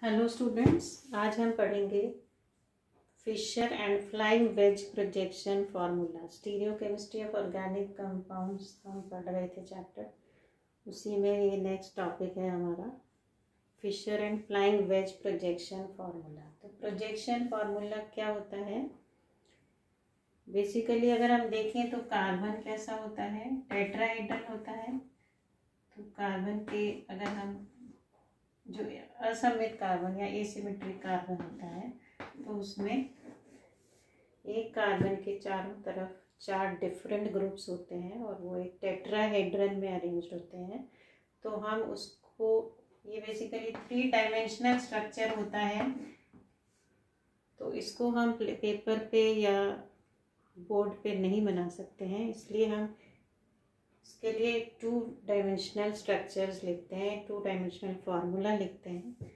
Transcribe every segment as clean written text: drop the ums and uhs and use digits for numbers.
Hello students, आज हम पढ़ेंगे Fischer and flying wedge projection formula. Stereochemistry of organic compounds हम पढ़ रहे थे चैप्टर, उसी में ये नेक्स्ट टॉपिक है हमारा Fischer and flying wedge projection formula. तो प्रोजेक्शन फार्मूला क्या होता है? बेसिकली अगर हम देखें तो कार्बन कैसा होता है, टेट्राहेड्रल होता है। तो कार्बन के अगर हम जो असममित कार्बन या एसिमेट्रिक कार्बन होता है तो उसमें एक कार्बन के चारों तरफ 4 डिफरेंट ग्रुप्स होते हैं और वो एक टेट्राहेड्रल में अरेंज होते हैं। तो हम उसको, ये बेसिकली 3 डायमेंशनल स्ट्रक्चर होता है। तो इसको हम पेपर पे या बोर्ड पे नहीं बना सकते हैं, इसलिए हम इसके लिए 2 डायमेंशनल स्ट्रक्चर्स लिखते हैं, 2 डायमेंशनल फार्मूला लिखते हैं।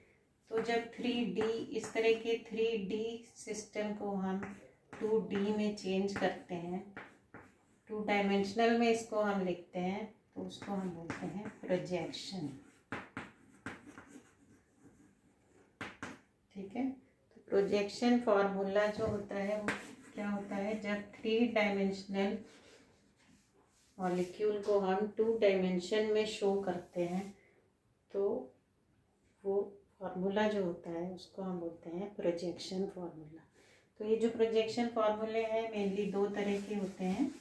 तो जब 3D, इस तरह के 3D सिस्टम को हम 2D में चेंज करते हैं, 2 डायमेंशनल में इसको हम लिखते हैं, तो उसको हम बोलते हैं प्रोजेक्शन। ठीक है, तो प्रोजेक्शन फार्मूला जो होता है वो क्या होता है? जब 3 डायमेंशनल मॉलिक्यूल को हम 2 डायमेंशन में शो करते हैं तो वो फार्मूला जो होता है उसको हम बोलते हैं प्रोजेक्शन फार्मूला। तो ये जो प्रोजेक्शन फार्मूले हैं मेनली 2 तरह के होते हैं,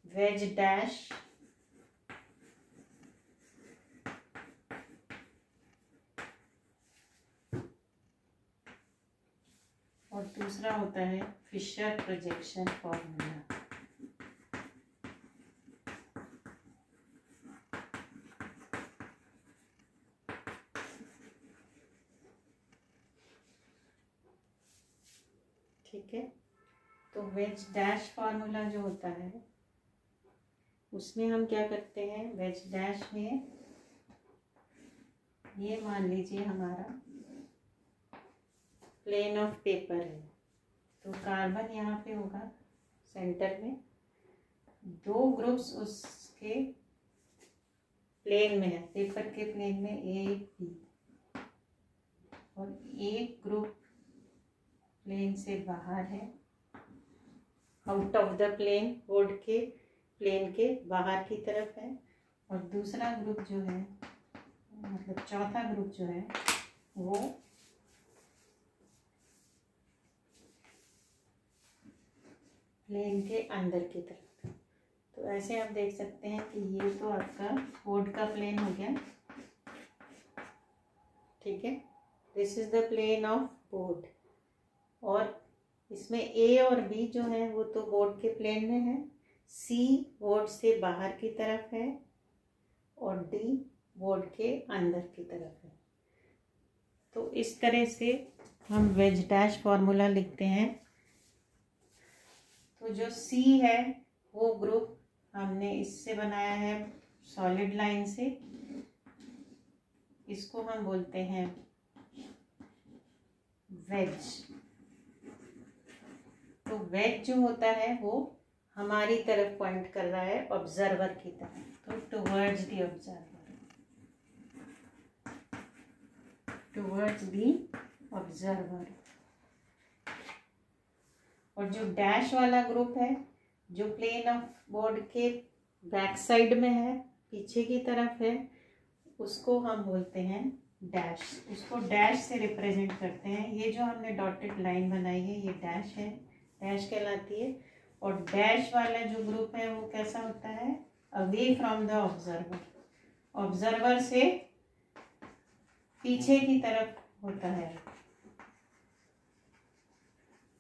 वेज डैश और दूसरा होता है फिशर प्रोजेक्शन फार्मूला। ठीक है, तो वेज डैश फार्मूला जो होता है उसमें हम क्या करते हैं? वेज डैश में ये मान लीजिए हमारा प्लेन ऑफ पेपर है, तो कार्बन यहाँ पे होगा सेंटर में, 2 ग्रुप्स उसके प्लेन में है, पेपर के प्लेन में ए बी, और एक ग्रुप प्लेन से बाहर है, out of the plane, board के प्लेन के बाहर की तरफ है, और दूसरा ग्रुप जो है, मतलब चौथा ग्रुप जो है वो प्लेन के अंदर की तरफ है। तो ऐसे आप देख सकते हैं कि ये तो आपका बोर्ड का प्लेन हो गया। ठीक है, this is the plane of board, और इसमें ए और बी जो है वो तो बोर्ड के प्लेन में है, सी बोर्ड से बाहर की तरफ है, और डी बोर्ड के अंदर की तरफ है। तो इस तरह से हम वेज डैश फार्मूला लिखते हैं। तो जो सी है वो ग्रुप हमने इससे बनाया है, सॉलिड लाइन से, इसको हम बोलते हैं वेज। तो वेज जो होता है वो हमारी तरफ पॉइंट कर रहा है, ऑब्जर्वर की तरफ, तो towards the observer, towards the observer. और जो डैश वाला ग्रुप है, जो प्लेन ऑफ बोर्ड के बैक साइड में है, पीछे की तरफ है, उसको हम बोलते हैं डैश। उसको डैश से रिप्रेजेंट करते हैं। ये जो हमने डॉटेड लाइन बनाई है ये डैश है, डैश कहलाती है। और डैश वाला जो ग्रुप है वो कैसा होता है? Away from the observer, observer से पीछे की तरफ होता है।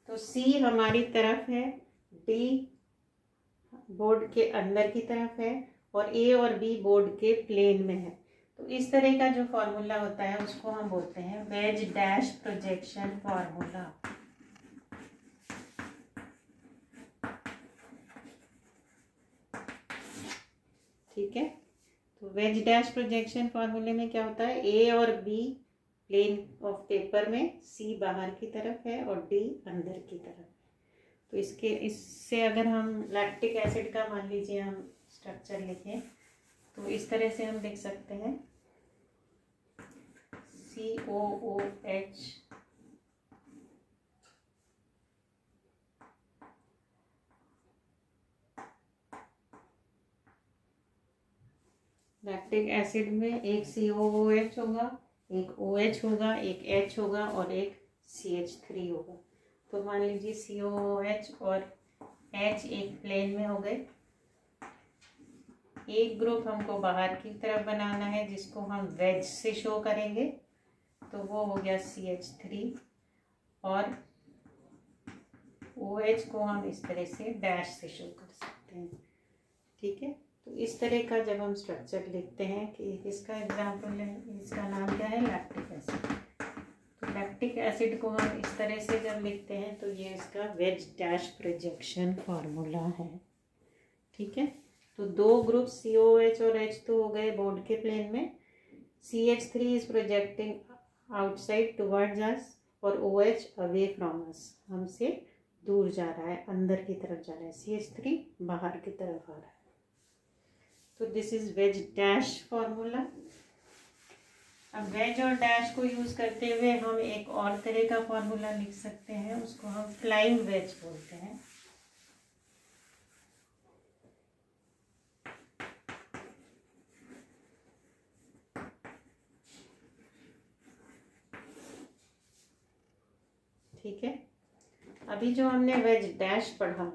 तो सी हमारी तरफ है, डी बोर्ड के अंदर की तरफ है, और ए और बी बोर्ड के प्लेन में है। तो इस तरह का जो फॉर्मूला होता है उसको हम बोलते हैं वेज डैश प्रोजेक्शन फॉर्मूला। ठीक है, तो वेज डैश प्रोजेक्शन फॉर्मूले में क्या होता है? ए और बी प्लेन ऑफ पेपर में, सी बाहर की तरफ है और डी अंदर की तरफ है। तो इससे अगर हम लैक्टिक एसिड का मान लीजिए हम स्ट्रक्चर लिखें तो इस तरह से हम लिख सकते हैं COOH लैक्टिक एसिड में एक COOH होगा, एक OH होगा, एक H होगा और एक CH3 होगा। तो मान लीजिए COOH और H एक प्लेन में हो गए। एक ग्रुप हमको बाहर की तरफ बनाना है जिसको हम वेज से शो करेंगे, तो वो हो गया CH3 और OH को हम इस तरह से डैश से शो कर सकते हैं। ठीक है, तो इस तरह का जब हम स्ट्रक्चर लिखते हैं कि इसका एग्जाम्पल है, इसका नाम क्या है, लैक्टिक एसिड। तो लैक्टिक एसिड को हम इस तरह से जब लिखते हैं तो ये इसका वेज डैश प्रोजेक्शन फार्मूला है। ठीक है, तो दो ग्रुप COOH और H तो हो गए बोर्ड के प्लेन में, CH3 is projecting outside towards अस और OH अवे फ्रॉम अस, हमसे दूर जा रहा है, अंदर की तरफ जा रहा है, CH3 बाहर की तरफ आ रहा है। तो this is veg dash formula. अब वेज और डैश को यूज करते हुए हम एक और तरह का फॉर्मूला लिख सकते हैं, उसको हम फ्लाइंग वेज बोलते हैं। ठीक है, अभी जो हमने वेज डैश पढ़ा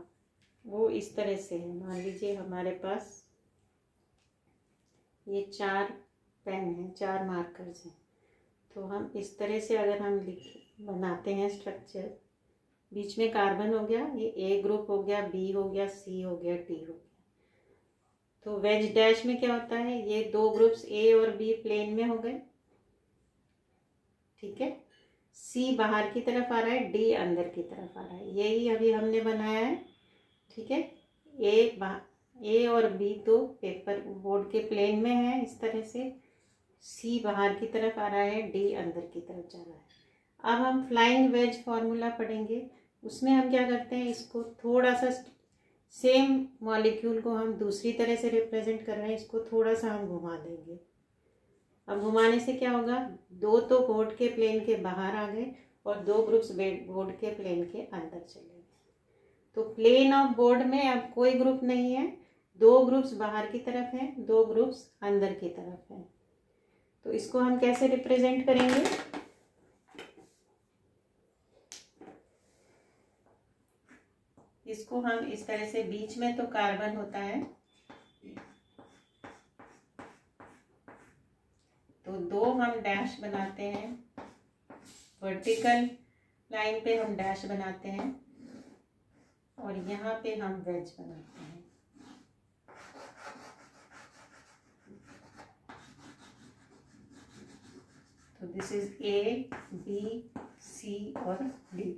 वो इस तरह से है। मान लीजिए हमारे पास ये 4 पेन हैं, 4 मार्कर्स हैं, तो हम इस तरह से अगर हम बनाते हैं स्ट्रक्चर, बीच में कार्बन हो गया, ये A ग्रुप हो गया, B हो गया, C हो गया, T हो गया। तो वेज डैश में क्या होता है, ये दो ग्रुप्स A और B प्लेन में हो गए। ठीक है, C बाहर की तरफ आ रहा है, D अंदर की तरफ आ रहा है, यही अभी हमने बनाया है। ठीक है, A और B तो पेपर बोर्ड के प्लेन में है इस तरह से, C बाहर की तरफ आ रहा है, D अंदर की तरफ जा रहा है। अब हम फ्लाइंग वेज फॉर्मूला पढ़ेंगे, उसमें हम क्या करते हैं, इसको थोड़ा सा सेम मॉलिक्यूल को हम दूसरी तरह से रिप्रेजेंट कर रहे हैं, इसको थोड़ा सा हम घुमा देंगे। अब घुमाने से क्या होगा, दो तो बोर्ड के प्लेन के बाहर आ गए और दो ग्रुप्स बोर्ड के प्लेन के अंदर चले गए। तो प्लेन ऑफ बोर्ड में अब कोई ग्रुप नहीं है, दो ग्रुप्स बाहर की तरफ हैं, दो ग्रुप्स अंदर की तरफ हैं। तो इसको हम कैसे रिप्रेजेंट करेंगे, इसको हम इस तरह से, बीच में तो कार्बन होता है, तो दो हम डैश बनाते हैं, वर्टिकल लाइन पे हम डैश बनाते हैं और यहाँ पे हम वेज बनाते हैं। तो this is A, B, C और D।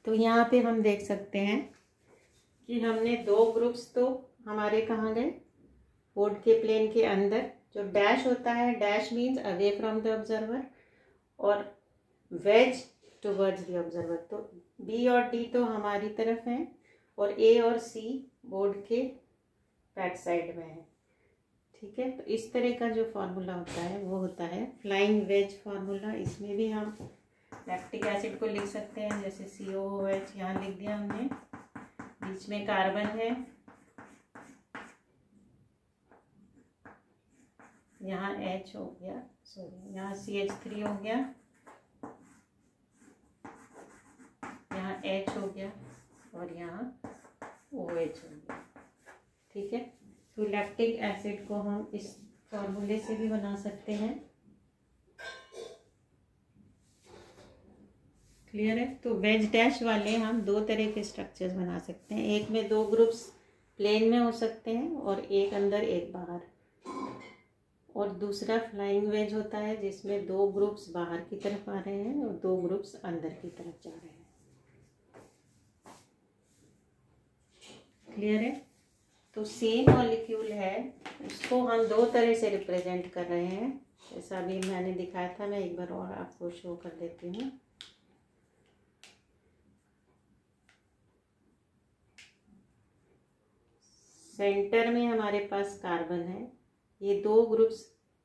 तो यहाँ पे हम देख सकते हैं कि हमने दो ग्रुप्स तो हमारे कहाँ गए, बोर्ड के प्लेन के अंदर। जो डैश होता है, dash means away from the observer और वेज टुवर्ड्स द ऑब्जर्वर। तो B और D तो हमारी तरफ हैं और A और C बोर्ड के बैक साइड में है। ठीक है, तो इस तरह का जो फार्मूला होता है वो होता है फ्लाइंग वेज फार्मूला। इसमें भी हम लैक्टिक एसिड को लिख सकते हैं, जैसे COOH यहाँ लिख दिया हमने, बीच में कार्बन है, यहाँ H हो गया, सॉरी यहाँ CH3 हो गया, यहाँ H हो गया और यहाँ OH हो गया। ठीक है, तो लैक्टिक एसिड को हम इस फॉर्मूले से भी बना सकते हैं। क्लियर है, तो वेज डैश वाले हम दो तरह के स्ट्रक्चर्स बना सकते हैं, एक में दो ग्रुप्स प्लेन में हो सकते हैं और एक अंदर एक बाहर, और दूसरा फ्लाइंग वेज होता है जिसमें दो ग्रुप्स बाहर की तरफ आ रहे हैं और दो ग्रुप्स अंदर की तरफ जा रहे हैं। क्लियर है, तो सेम मॉलिक्यूल है, उसको हम दो तरह से रिप्रेजेंट कर रहे हैं, जैसा अभी मैंने दिखाया था। मैं एक बार और आपको शो कर देती हूँ। सेंटर में हमारे पास कार्बन है, ये दो ग्रुप्स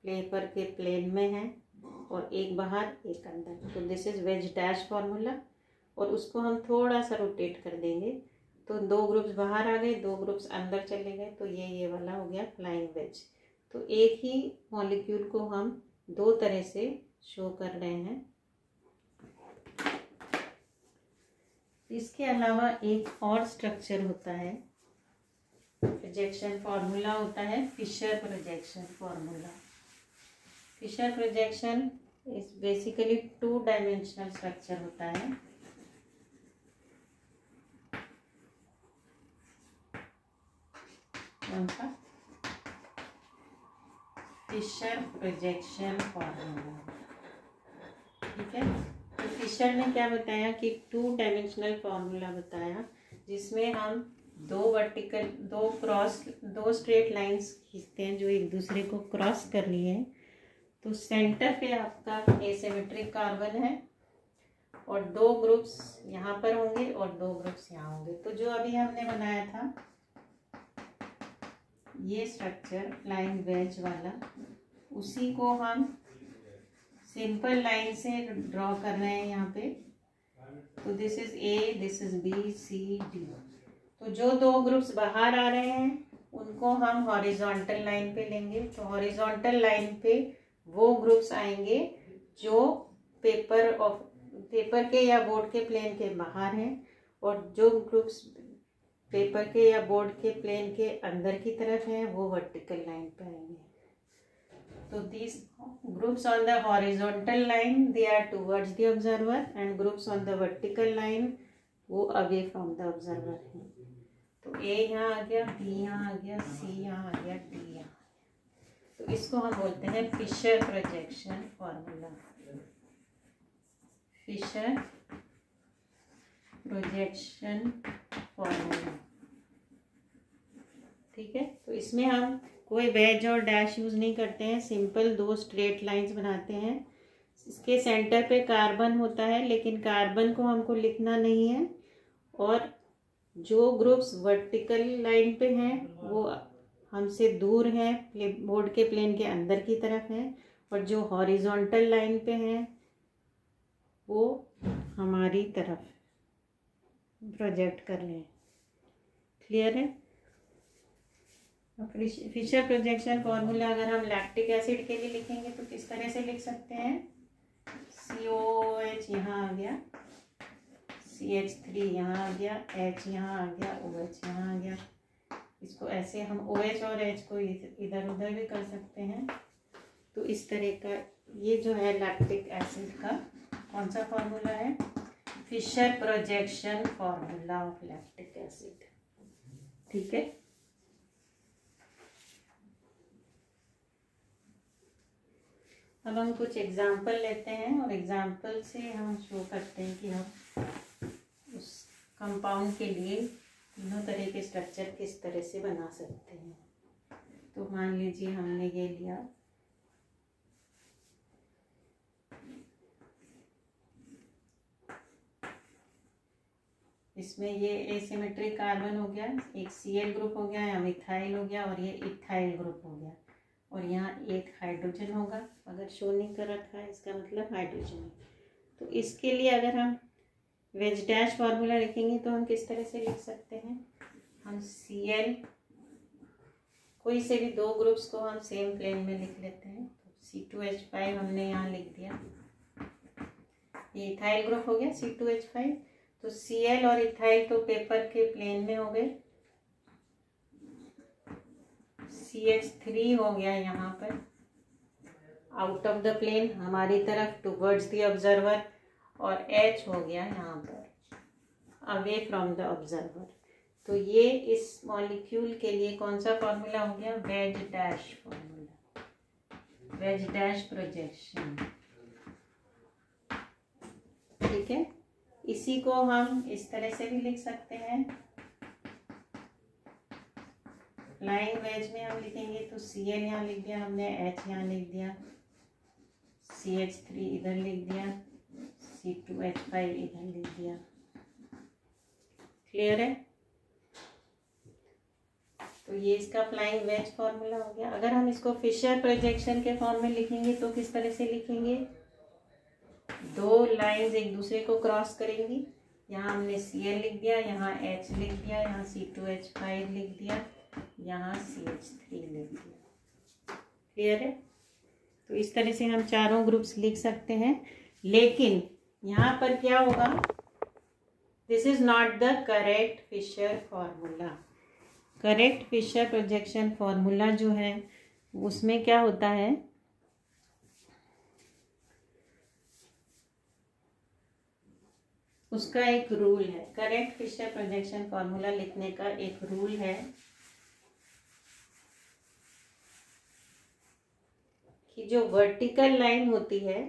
पेपर के प्लेन में हैं और एक बाहर एक अंदर। तो this is veg dash formula. और उसको हम थोड़ा सा रोटेट कर देंगे तो 2 ग्रुप्स बाहर आ गए, 2 ग्रुप्स अंदर चले गए, तो ये वाला हो गया फ्लाइंग वेज। तो एक ही मॉलिक्यूल को हम 2 तरह से शो कर रहे हैं। इसके अलावा एक और स्ट्रक्चर होता है, प्रोजेक्शन फॉर्मूला होता है Fischer projection formula. Fischer projection is basically 2 dimensional structure होता है। कौन सा? Fischer projection formula. ठीक है, तो फिशर ने क्या बताया कि 2 डायमेंशनल फॉर्मूला बताया जिसमें हम 2 स्ट्रेट लाइंस खींचते हैं जो एक दूसरे को क्रॉस कर रही है। तो सेंटर पे आपका एसिमेट्रिक कार्बन है और 2 ग्रुप्स यहाँ पर होंगे और 2 ग्रुप्स यहाँ होंगे। तो जो अभी हमने बनाया था ये स्ट्रक्चर फ्लाइंग वेज वाला, उसी को हम सिंपल लाइन से ड्रॉ कर रहे हैं यहाँ पे। तो this is A, this is B, C, D. तो जो 2 ग्रुप्स बाहर आ रहे हैं उनको हम हॉरिजॉन्टल लाइन पे लेंगे। तो हॉरिजॉन्टल लाइन पे वो ग्रुप्स आएंगे जो पेपर के या बोर्ड के प्लेन के बाहर हैं, और जो ग्रुप्स पेपर के या बोर्ड के प्लेन के अंदर की तरफ हैं वो वर्टिकल लाइन पे आएंगे। तो these groups on the horizontal line they are towards the observer and groups on the vertical line वो away from the observer है। तो A यहाँ आ गया, B यहाँ आ गया, C यहाँ आ गया, D यहाँ। तो इसको हम बोलते हैं Fischer projection formula. Fischer projection formula. ठीक है, तो इसमें हम कोई वेज और डैश यूज नहीं करते हैं, सिंपल 2 स्ट्रेट लाइंस बनाते हैं। इसके सेंटर पे कार्बन होता है लेकिन कार्बन को हमको लिखना नहीं है, और जो ग्रुप्स वर्टिकल लाइन पे हैं वो हमसे दूर हैं, बोर्ड के प्लेन के अंदर की तरफ हैं, और जो हॉरिजॉन्टल लाइन पे हैं वो हमारी तरफ प्रोजेक्ट कर रहे हैं। क्लियर है? फिशर प्रोजेक्शन फॉर्मूला अगर हम लैक्टिक एसिड के लिए लिखेंगे तो किस तरह से लिख सकते हैं? COOH यहाँ आ गया, CH3 यहाँ आ गया, H यहाँ आ गया, OH यहाँ आ गया। इसको ऐसे हम OH और H को इधर उधर भी कर सकते हैं। तो इस तरह का ये जो है लैक्टिक एसिड का कौन सा फॉर्मूला है? Fischer projection formula of lactic acid. ठीक है, अब हम कुछ एग्जाम्पल लेते हैं और एग्जाम्पल से हम शो करते हैं कि हम उस कंपाउंड के लिए तीनों तरह के स्ट्रक्चर किस तरह से बना सकते हैं। तो मान लीजिए हमने ये लिया, इसमें ये एसिमेट्रिक कार्बन हो गया, एक Cl ग्रुप हो गया, या मिथाइल हो गया, और ये इथाइल ग्रुप हो गया, और यहाँ एक हाइड्रोजन होगा। अगर शो नहीं कर रखा है इसका मतलब हाइड्रोजन है। तो इसके लिए अगर हम वेज डैश फार्मूला लिखेंगे तो हम किस तरह से लिख सकते हैं? हम Cl कोई से भी 2 ग्रुप्स को हम सेम प्लेन में लिख लेते हैं। तो C2H5 हमने यहाँ लिख दिया, ये इथाइल ग्रुप हो गया C2H5। तो Cl और इथाइल तो पेपर के प्लेन में हो गए, CH3 हो गया यहाँ पर आउट ऑफ द प्लेन हमारी तरफ टुवर्ड्स द ऑब्जर्वर, और H हो गया यहाँ पर अवे फ्रॉम द ऑब्जर्वर। तो ये इस मॉलिक्यूल के लिए कौन सा फॉर्मूला हो गया? Veg dash formula, veg dash projection. ठीक है, इसी को हम इस तरह से भी लिख सकते हैं। फ्लाइंग वेज में हम लिखेंगे तो Cl यहाँ लिख दिया हमने, H यहाँ लिख दिया, CH3 इधर लिख दिया, C2H5 इधर लिख दिया। क्लियर है? तो ये इसका फ्लाइंग वेज फॉर्मूला हो गया। अगर हम इसको फिशर प्रोजेक्शन के फॉर्म में लिखेंगे तो किस तरह से लिखेंगे, दो लाइंस एक दूसरे को क्रॉस करेंगी। यहाँ हमने Cl लिख दिया, यहाँ H लिख दिया, यहाँ C2H5 लिख दिया, यहाँ CH3 लिख दिया। क्लियर है? तो इस तरह से हम चारों ग्रुप्स लिख सकते हैं। लेकिन यहाँ पर क्या होगा, this is not the correct Fischer formula. Correct Fischer projection formula जो है उसमें क्या होता है, उसका एक रूल है। करेक्ट फिशर प्रोजेक्शन फॉर्मूला लिखने का एक रूल है कि जो वर्टिकल लाइन होती है,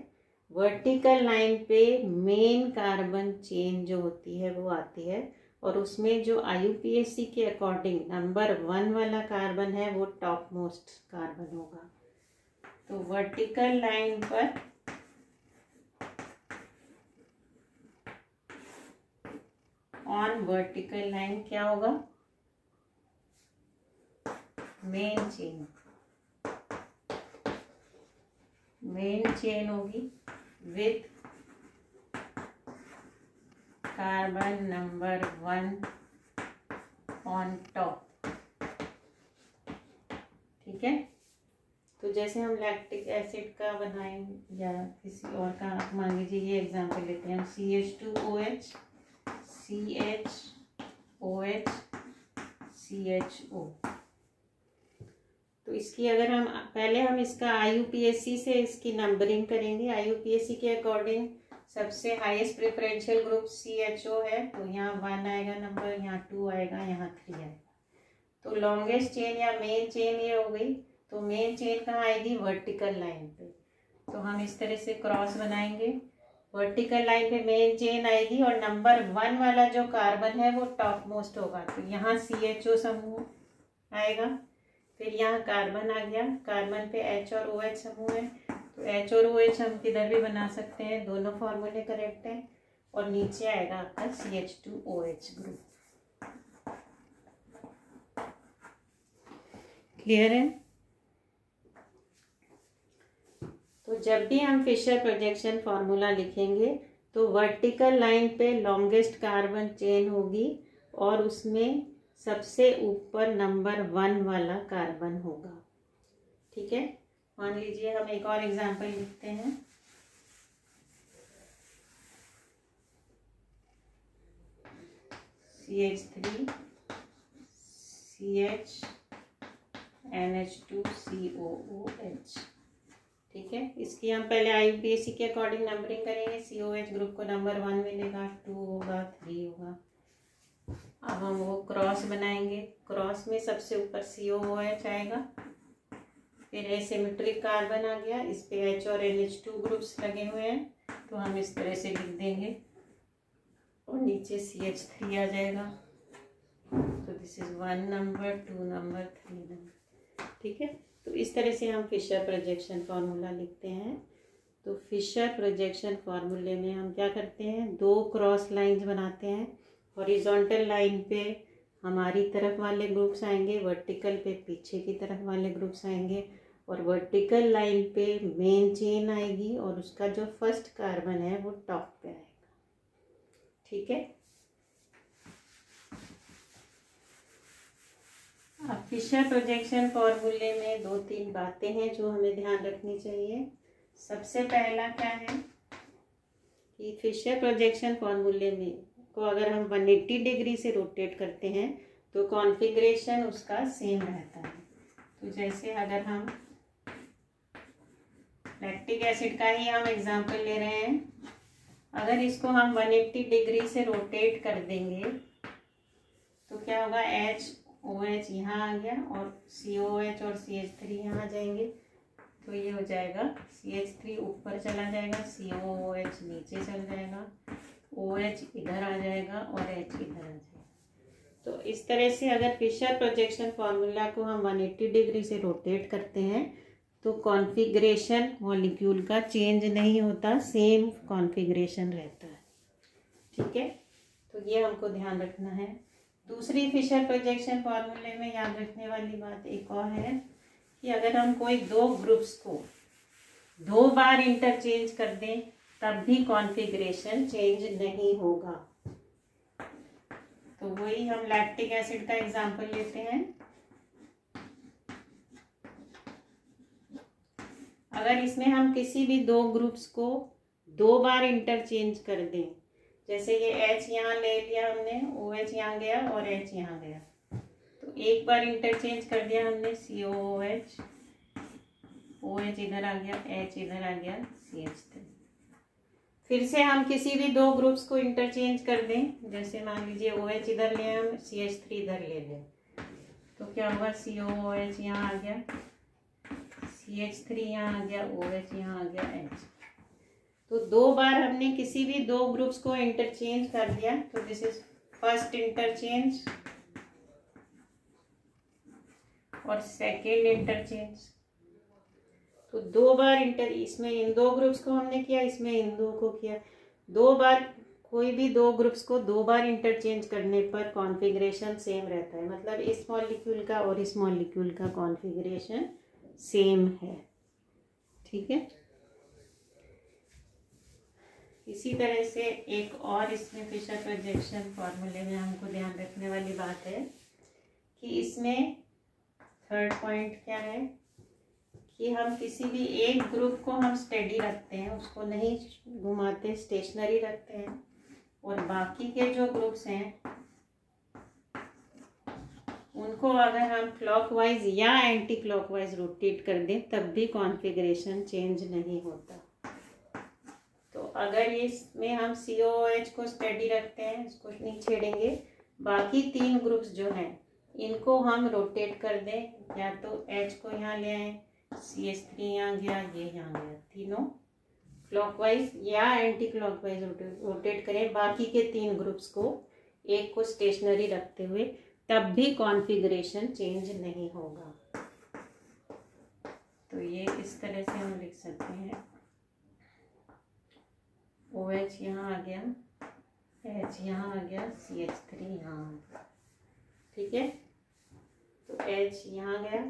वर्टिकल लाइन पे मेन कार्बन चेन जो होती है वो आती है, और उसमें जो IUPAC के अकॉर्डिंग नंबर 1 वाला कार्बन है वो टॉप मोस्ट कार्बन होगा। तो वर्टिकल लाइन पर ऑन वर्टिकल लाइन क्या होगा, मेन चेन होगी with carbon number 1 on top. ठीक है? तो जैसे हम लैक्टिक एसिड का बनाएंगे या किसी और का, मान लीजिए ये एग्जांपल लेते हैं, CH2OH CHOH CHO। तो इसकी अगर हम पहले हम इसका IUPAC से इसकी नंबरिंग करेंगे। IUPAC के अकॉर्डिंग सबसे हाईएस्ट प्रेफरेंशियल ग्रुप CHO है, तो यहाँ 1 आएगा नंबर, यहाँ 2 आएगा, यहाँ 3 आएगा। तो लॉन्गेस्ट चेन या मेन चेन ये हो गई। तो मेन चेन कहाँ आएगी, वर्टिकल लाइन पे। तो हम इस तरह से क्रॉस बनाएंगे, वर्टिकल लाइन पे मेन चेन आएगी और नंबर 1 वाला जो कार्बन है वो टॉप मोस्ट होगा। तो यहाँ CHO समूह आएगा, फिर यहाँ कार्बन आ गया, कार्बन पे H और OH समूह है। तो H और OH हम किधर भी बना सकते हैं, दोनों फॉर्मूले करेक्ट हैं। और नीचे आएगा आपका CH2OH ग्रुप। क्लियर है? तो जब भी हम फिशर प्रोजेक्शन फॉर्मूला लिखेंगे तो वर्टिकल लाइन पे लॉन्गेस्ट कार्बन चेन होगी और उसमें सबसे ऊपर नंबर 1 वाला कार्बन होगा। ठीक है? मान लीजिए हम एक और एग्जांपल लिखते हैं। CH3 CH NH2 COOH। ठीक है? इसकी हम पहले IUPAC के अकॉर्डिंग नंबरिंग करेंगे। COH ग्रुप को नंबर 1 मिलेगा, 2 होगा, 3 होगा। अब हम वो क्रॉस बनाएंगे, क्रॉस में सबसे ऊपर COOH आएगा, फिर एसिमेट्रिक कार्बन आ गया, इस पे H और NH2 ग्रुप्स लगे हुए हैं, तो हम इस तरह से लिख देंगे और नीचे CH3 आ जाएगा। तो this is 1 number, 2 number, 3 number. ठीक है? तो इस तरह से हम फिशर प्रोजेक्शन फार्मूला लिखते हैं। तो फिशर प्रोजेक्शन फार्मूले में हम क्या करते हैं, 2 क्रॉस लाइंस बनाते हैं। हॉरिजॉन्टल लाइन पे हमारी तरफ वाले ग्रुप्स आएंगे, वर्टिकल पे पीछे की तरफ वाले ग्रुप्स आएंगे, और वर्टिकल लाइन पे मेन चेन आएगी और उसका जो फर्स्ट कार्बन है वो टॉप पे आएगा। ठीक है? अब फिशर प्रोजेक्शन फॉर्मूले में 2-3 बातें हैं जो हमें ध्यान रखनी चाहिए। सबसे पहला क्या है कि फिशर प्रोजेक्शन फॉर्मूले में को अगर हम 180 डिग्री से रोटेट करते हैं तो कॉन्फ़िगरेशन उसका सेम रहता है। तो जैसे अगर हम लैक्टिक एसिड का ही हम एग्जांपल ले रहे हैं, अगर इसको हम 180 डिग्री से रोटेट कर देंगे तो क्या होगा, HOH यहाँ आ गया और COH और CH3 यहाँ आ जाएंगे। तो ये हो जाएगा CH3 ऊपर चला जाएगा, COOH नीचे चल जाएगा, OH इधर आ जाएगा और H इधर आ जाएगा। तो इस तरह से अगर फिशर प्रोजेक्शन फार्मूला को हम 180 डिग्री से रोटेट करते हैं तो कॉन्फ़िगरेशन मॉलिक्यूल का चेंज नहीं होता, सेम कॉन्फ़िगरेशन रहता है। ठीक है? तो ये हमको ध्यान रखना है। दूसरी फिशर प्रोजेक्शन फॉर्मूले में याद रखने वाली बात एक और है कि अगर हम कोई दो ग्रुप्स को 2 बार इंटरचेंज कर दें तब भी कॉन्फ़िगरेशन चेंज नहीं होगा। तो वही हम लैक्टिक एसिड का एग्जांपल लेते हैं। अगर इसमें हम किसी भी दो ग्रुप्स को 2 बार इंटरचेंज कर दें, जैसे ये H यहाँ ले लिया हमने, OH यहाँ गया और H यहाँ गया, तो एक बार इंटरचेंज कर दिया हमने COOH, OH इधर आ गया, H इधर आ गया, CH3। फिर से हम किसी भी दो ग्रुप्स को इंटरचेंज कर दें, जैसे मान लीजिए OH इधर ले हम, CH3 इधर ले लें, तो क्या होगा, COOH यहाँ आ गया, CH3 यहाँ आ गया, OH यहाँ आ गया, H। तो 2 बार हमने किसी भी दो ग्रुप्स को इंटरचेंज कर दिया, तो दिस इज फर्स्ट इंटरचेंज और सेकेंड इंटरचेंज। तो 2 बार इसमें इन दो ग्रुप्स को हमने किया, इसमें इन दो को किया। 2 बार कोई भी दो ग्रुप्स को 2 बार इंटरचेंज करने पर कॉन्फ़िगरेशन सेम रहता है, मतलब इस मॉलिक्यूल का और इस मॉलिक्यूल का कॉन्फ़िगरेशन सेम है। ठीक है, इसी तरह से एक और इसमें फिशर प्रोजेक्शन फॉर्मूले में हमको ध्यान रखने वाली बात है कि इसमें थर्ड पॉइंट क्या है कि हम किसी भी एक ग्रुप को हम स्टेडी रखते हैं, उसको नहीं घुमाते, स्टेशनरी रखते हैं, और बाकी के जो ग्रुप्स हैं उनको अगर हम क्लॉकवाइज या एंटी क्लॉकवाइज रोटेट कर दें तब भी कॉन्फ़िगरेशन चेंज नहीं होता। तो अगर इसमें हम COOH को स्टेडी रखते हैं, इसको नहीं छेड़ेंगे, बाकी 3 ग्रुप्स जो हैं इनको हम रोटेट कर दें, या तो H को यहाँ ले आए, CH3 यहाँ गया, ये यहाँ गया, तीनों क्लॉकवाइज या एंटी क्लॉकवाइज रोटेट करें बाकी के 3 ग्रुप्स को, एक को स्टेशनरी रखते हुए, तब भी कॉन्फ़िगरेशन चेंज नहीं होगा। तो ये इस तरह से हम लिख सकते हैं, OH यहाँ आ गया, H यहाँ आ गया, CH3 यहाँ आ गया। ठीक है, तो H यहाँ गया,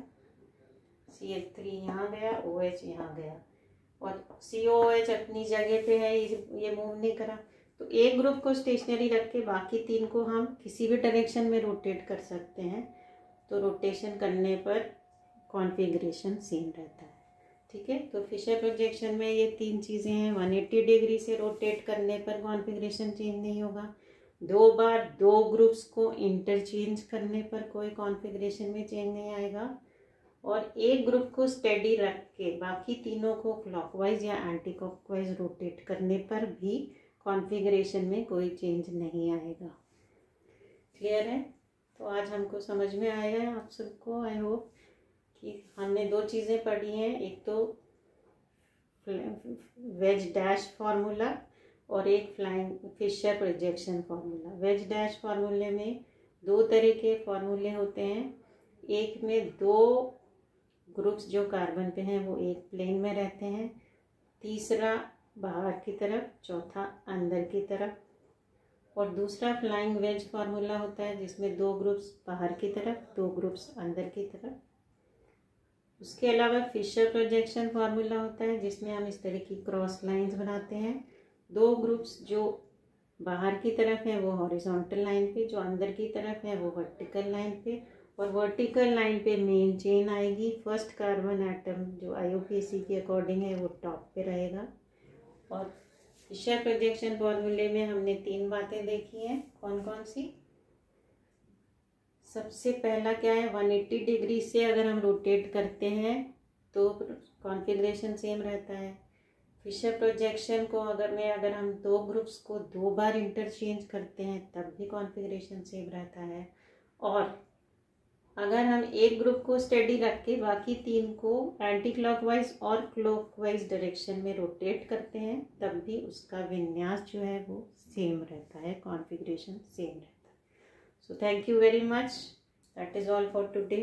CH3 यहाँ गया, OH यहाँ गया, और COOH अपनी जगह पे है, ये मूव नहीं करा। तो एक ग्रुप को स्टेशनरी रख के बाकी 3 को हम किसी भी डायरेक्शन में रोटेट कर सकते हैं, तो रोटेशन करने पर कॉन्फ़िगरेशन सेम रहता है। ठीक है, तो फिशर प्रोजेक्शन में ये 3 चीज़ें हैं। 180 डिग्री से रोटेट करने पर कॉन्फ़िगरेशन चेंज नहीं होगा। 2 बार 2 ग्रुप्स को इंटरचेंज करने पर कोई कॉन्फ़िगरेशन में चेंज नहीं आएगा, और एक ग्रुप को स्टेडी रख के बाकी तीनों को क्लॉकवाइज या एंटी क्लॉकवाइज रोटेट करने पर भी कॉन्फ़िगरेशन में कोई चेंज नहीं आएगा। क्लियर है? तो आज हमको समझ में आएगा आप सबको, आई होप कि हमने 2 चीज़ें पढ़ी हैं, एक तो वेज डैश फार्मूला और एक flying Fischer projection formula. Wedge dash फार्मूले में 2 तरह के फार्मूले होते हैं, एक में 2 ग्रुप्स जो कार्बन पे हैं वो एक प्लेन में रहते हैं, तीसरा बाहर की तरफ, चौथा अंदर की तरफ, और दूसरा फ्लाइंग वेज फार्मूला होता है जिसमें 2 ग्रुप्स बाहर की तरफ, 2 ग्रुप्स अंदर की तरफ। उसके अलावा फिशर प्रोजेक्शन फार्मूला होता है जिसमें हम इस तरह की क्रॉस लाइंस बनाते हैं। 2 ग्रुप्स जो बाहर की तरफ हैं वो हॉरिजॉन्टल लाइन पे, जो अंदर की तरफ है वो वर्टिकल लाइन पे, और वर्टिकल लाइन पे मेन चेन आएगी। फर्स्ट कार्बन एटम जो IUPAC के अकॉर्डिंग है वो टॉप पे रहेगा। और फिशर प्रोजेक्शन फॉर्मूले में हमने 3 बातें देखी हैं, कौन कौन सी? सबसे पहला क्या है, 180 डिग्री से अगर हम रोटेट करते हैं तो कॉन्फ़िगरेशन सेम रहता है। फिशर प्रोजेक्शन को अगर हम 2 ग्रुप्स को 2 बार इंटरचेंज करते हैं तब भी कॉन्फ़िगरेशन सेम रहता है। और अगर हम एक ग्रुप को स्टेडी रख के बाकी 3 को एंटी क्लॉकवाइज और क्लॉकवाइज डायरेक्शन में रोटेट करते हैं तब भी उसका विन्यास जो है वो सेम रहता है, कॉन्फ़िगरेशन सेम रहता है। So thank you very much. That is all for today.